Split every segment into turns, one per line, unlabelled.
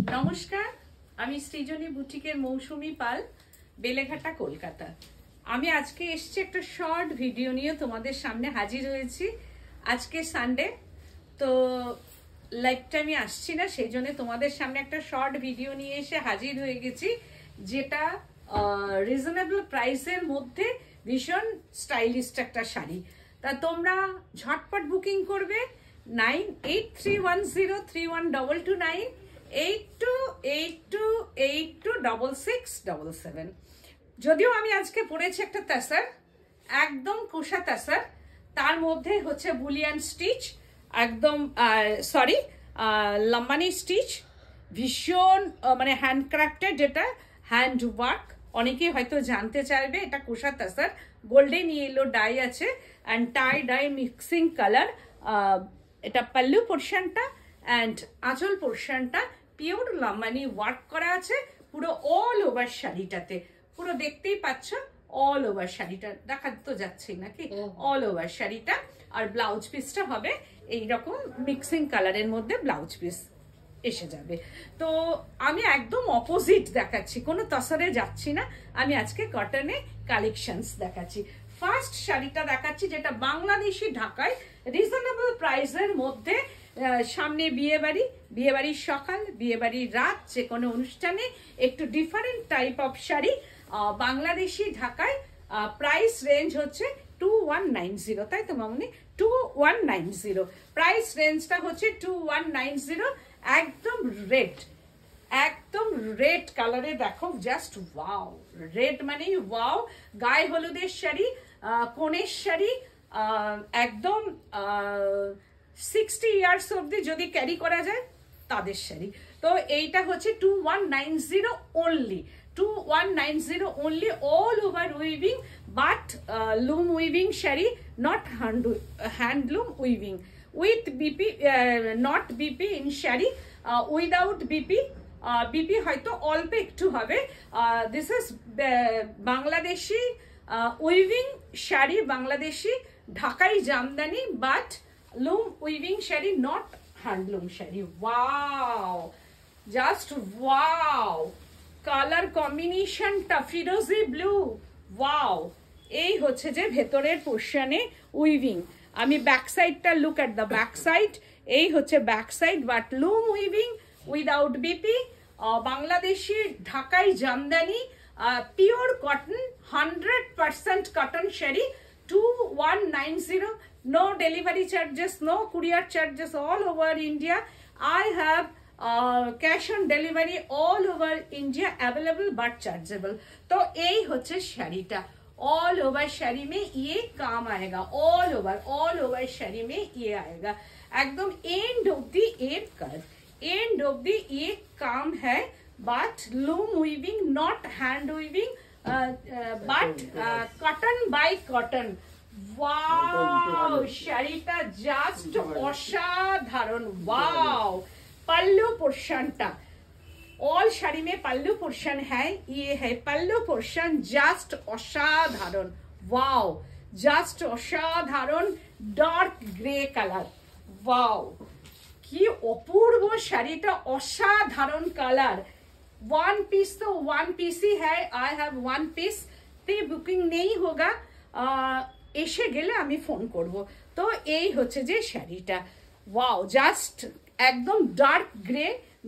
নমস্কার, আমি সৃজনী বুটিকের মৌসুমী পাল, বেলেঘাটা, কলকাতা। আমি আজকে এসেছি একটা শর্ট ভিডিও নিয়ে তোমাদের সামনে হাজির হয়েছি। আজকে সানডে, তো লাইভটা আমি আসছি না, সেই জন্য তোমাদের সামনে একটা শর্ট ভিডিও নিয়ে এসে হাজির হয়ে গেছি, যেটা রিজনেবল প্রাইসের মধ্যে ভীষণ স্টাইলিস্ট একটা শাড়ি। তা তোমরা ঝটপট বুকিং করবে 9831031229 8282826677। যদিও আমি আজকে পরেছি একটা তাসার, একদম কোষা তাসার, তার মধ্যে হচ্ছে বুলিয়ান স্টিচ, একদম লাম্বানি স্টিচ, ভীষণ মানে হ্যান্ডক্রাফটেড, যেটা হ্যান্ড ওয়ার্ক। অনেকেই হয়তো জানতে চাইবে, এটা kosa tussar, golden yellow dye আছে and tie dye mixing colour. এটা পাল্লু পোর্শনটা অ্যান্ড আঁচল পোর্শনটা পিওর লাম্বানি ওয়ার্ক করা আছে পুরো অল ওভার শাড়িটাতে। পুরো দেখতেই পাচ্ছ অল ওভার শাড়িটা, দেখা তো যাচ্ছে নাকি, অল ওভার শাড়িটা। আর ব্লাউজ পিসটা হবে এইরকম মিক্সিং কালারের মধ্যে ব্লাউজ পিস এসে যাবে। তো আমি একদম অপোজিট দেখাচ্ছি, কোনো তসরে যাচ্ছি না, আমি আজকে কটনে কালেকশনস দেখাচ্ছি। ফার্স্ট শাড়িটা দেখাচ্ছি, যেটা বাংলাদেশি ঢাকায় রিজনেবল প্রাইসের মধ্যে। সামনে বিয়েবাড়ির সকাল, বিয়েবাড়ির রাত, যে কোনো অনুষ্ঠানে একটু different type of sari. Bangladeshi ঢাকায় প্রাইস রেঞ্জ হচ্ছে 2190, তাই তো মামনি? 2190 প্রাইস রেঞ্জটা হচ্ছে 2190। একদম রেড কালারে, দেখো জাস্ট ওয়াও, রেড মানে ওয়াও। গায়ে হলুদের শাড়ি, কনের শাড়ি, একদম 60 ইয়ার্স অব্দি যদি ক্যারি করা যায় তাদের শাড়ি। তো এইটা হচ্ছে 2190 only, 2190 only, all over weaving, but loom weaving sari, not handloom weaving with BP, not BP in sari, without BP। BP হয়তো অল্প একটু হবে। This is Bangladeshi weaving sari, Bangladeshi ঢাকাই Jamdani, but loom weaving sari, not handloom sari. Wow, just wow, colour কম্বিনেশনটা ফিরোজি blue, wow. এই হচ্ছে যে ভেতরের পোর্শনে উইভিং। আমি ব্যাক সাইডটা, look at the back side, এই হচ্ছে back side, but loom weaving without BP, Bangladeshi ঢাকাই Jamdani, pure cotton, 100% cotton sari, 2190। no delivery charges, no courier charges, all over India. I have cash on delivery all over India available but chargeable। तो यही होच्छे शाड़ीटा, all over sari में ये काम आएगा, all over sari में ये आएगा। एकदम end of the air curve, end of the ये काम है, but loom weaving, not hand weaving, but cotton by cotton। Wow, শাড়িটা জাস্ট অসাধারণ। वाओ, पल्लू पोर्शनटा, ऑल शाड़ी में पल्लू पोर्शन है, ये है पल्लू पोर्शन, जस्ट असाधारण। वाओ, जस्ट असाधारण, डार्क ग्रे कलर। वाओ, কি অপূর্ব শাড়িটা, অসাধারণ কালার। वन पीस तो वन पीस ही है, आई हैव वन पीस, ते बुकिंग नहीं होगा, এসে গেলে আমি ফোন করব। তো এই হচ্ছে যে শাড়িটা। ওয়াও, জাস্ট একদম dark grey,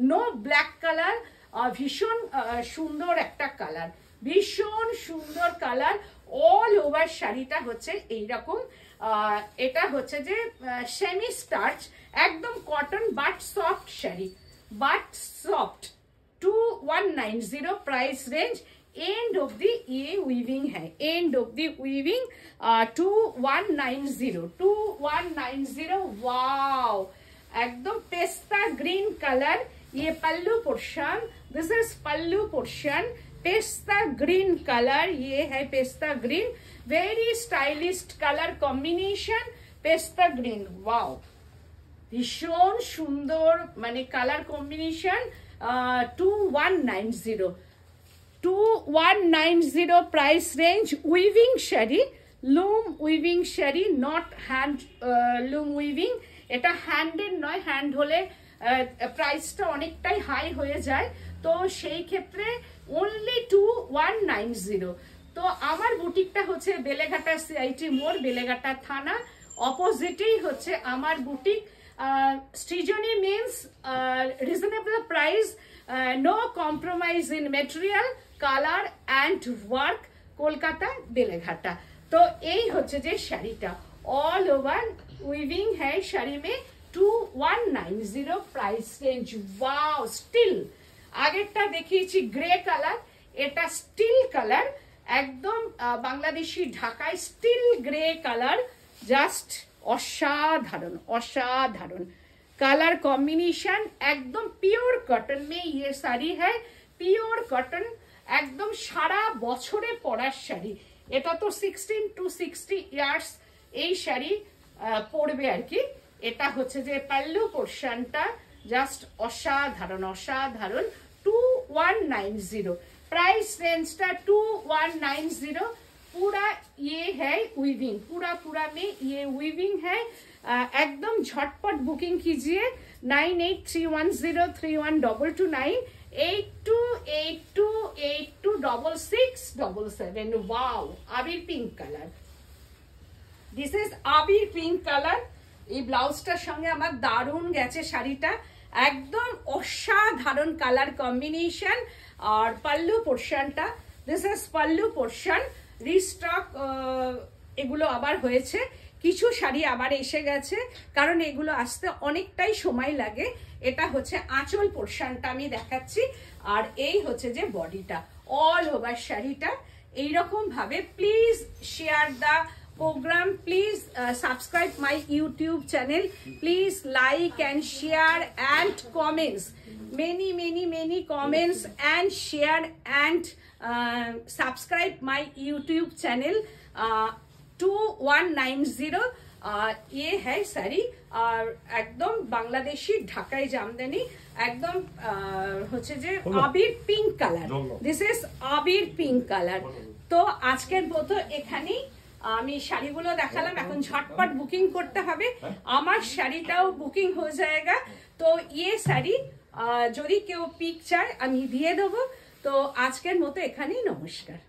no black colour, ভীষণ সুন্দর একটা কালার, ভীষণ সুন্দর কালার। অল ওভার শাড়িটা হচ্ছে এইরকম। এটা হচ্ছে যে সেমি স্টার্চ, একদম cotton but soft sari, but soft. 2190 price range, end of the ये वीविंग है, end of the weaving 2190। Wow, एकदम पेस्ता ग्रीन कलर, ये pallu portion, this is pallu portion, pista green colour, ये है pista green, very stylist colour combination, pista green. Wow, भीषण सुंदर माने colour combination. 2190 price range, weaving sari, loom weaving sari, not hand loom उइविंग। এটা হ্যান্ডের নয়, হ্যান্ড হলে প্রাইসটা অনেকটাই হাই হয়ে যায়, তো সেই ক্ষেত্রে অনলি 2190। তো আমার বুটিকটা হচ্ছে বেলেঘাটা সিআইটি মোড়, বেলেঘাটা থানা, অপোজিটেই হচ্ছে আমার boutique. Srijani means reasonable price, no compromise in material, colour and work, Kolkata Beleghata. তো এই হচ্ছে যে শাড়িটা, ऑल ओवर उइविंग है শাড়ি में 2190 প্রাইস রেঞ্জ। ওয়াও, স্টিল আগেরটা দেখিয়েছি গ্রে কালার, এটা স্টিল কালার, একদম বাংলাদেশি ঢাকায় স্টিল গ্রে কালার, জাস্ট অসাধারণ অসাধারণ कलर कॉम्बिनेशन। एकदम प्योर कॉटन में ये साड़ी है, प्योर कॉटन, एकदम सारा बछरे परार शाड़ी। এটা তো 16 to 60 ইয়ার্স এই শাড়ি পরবে আর কি। এটা হচ্ছে যে পাল্লু পোরশনটা, জাস্ট অসাধারণ অসাধারণ। 2190 प्राइस रेंजটা 2190। पूरा ये है वीविंग, पूरा में ये वीविंग है। एकदम झटपट बुकिंग कीजिए 9831031229 8282826677। Wow, abir pink colour, this is abir pink colour. এই ব্লাউজটার সঙ্গে আমার দারুণ গেছে শাড়িটা, একদম অসাধারণ কালার কম্বিনেশন। আর পাল্লু পোরশনটা, this is pallu portion. Restock এগুলো আবার হয়েছে, কিছু শাড়ি আবার এসে গেছে, কারণ এগুলো আসতে অনেকটাই সময় লাগে। এটা হচ্ছে আঁচল পোরশনটা আমি দেখাচ্ছি, আর এই হচ্ছে যে বডিটা, অল ওভার শাড়িটা এইরকম ভাবে। Please share the program, please subscribe my YouTube channel, please like and share and comments, many comments and share and subscribe my YouTube channel। 2190 ये है साड़ी, और एकदम बांग्लादेशी ढाकाई जामदानी, एकदम হচ্ছে যে abir pink colour, this is abir pink colour. তো আজকের মতো এখানেই আমি শাড়িগুলো দেখালাম, এখন ঝটপট বুকিং করতে হবে, আমার শাড়িটাও বুকিং হয়ে যায়গা। তো ইয়ে শাড়ি যদি কেউ পিক চায় আমি দিয়ে দেবো। তো আজকের মতো এখানেই, নমস্কার।